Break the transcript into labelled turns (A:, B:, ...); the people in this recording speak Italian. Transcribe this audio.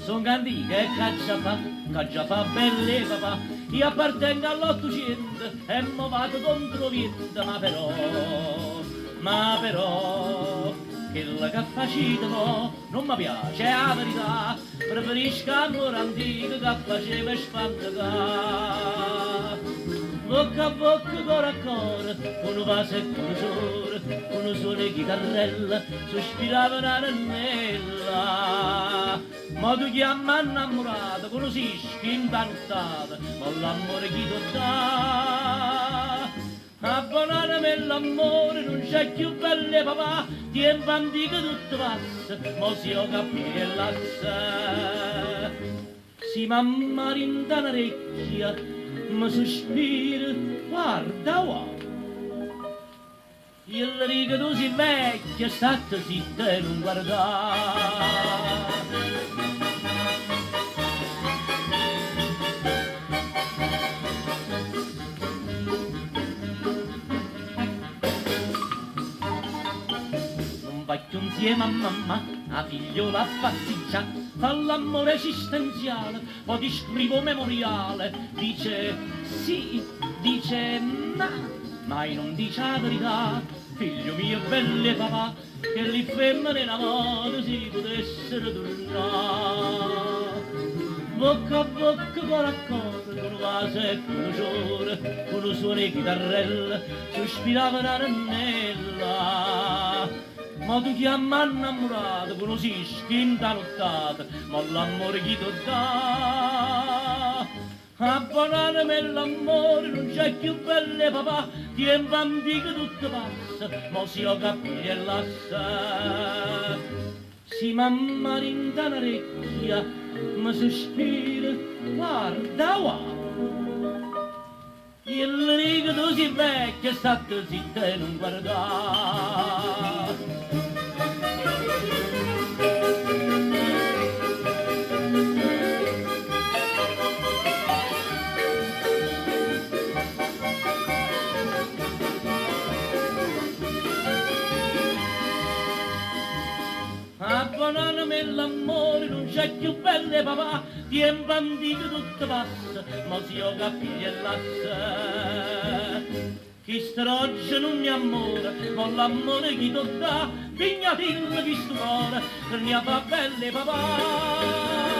A: Son candiche e caccia fa belle papà, io appartengo all'Ottocento e mo vado contro vento, ma però, quella che facite mo non mi piace, è la verità, preferisco l'amore antico che faceva spantare. Bocca a bocca, cuore a cuore, con vaso e con sole, con suono e chitarrella, sospirava una nannella. Ma tu chi mi ha innamorato, conosci intanutata, ma l'amore chi ti dà? Abbonatemi l'amore, non c'è più belle papà, tempo antico tutto passa, mo si ho capito e lassa. Si mamma rinda un'orecchia, ma sospira, guarda qua. Il riga tu si vecchia, state zitta e non guardare. Faccio insieme a mamma, a figliola a pasticcia, fa l'amore esistenziale, poi ti scrivo memoriale, dice sì, dice ma, mai non dice la verità, figlio mio belle papà, che le femmine in amore si potessero tornare. Bocca a bocca, cuore a cuore, con vaso e con ciore, con suono e chitarrella, sospirava una nannella. Ma tu chi mi ha innamorato, conosci intanottata, ma l'amore chi ti dà? Abbonatemi l'amore, non c'è più belle papà, tempo antico tutto passa, ma si ho capito e lassa. Si mamma rinda un'orecchia, ma sospira, guarda qua. Il rigo tu si vecchia, state zitta e non guardare. Abbonatemi l'amore, non c'è più belle papà, tempo antico tutto passa, ma si ho capito e lassa. Chi strogge non mi amore, ma l'amore chi ti dà, vignatillo chi stupore, che ne fa belle papà.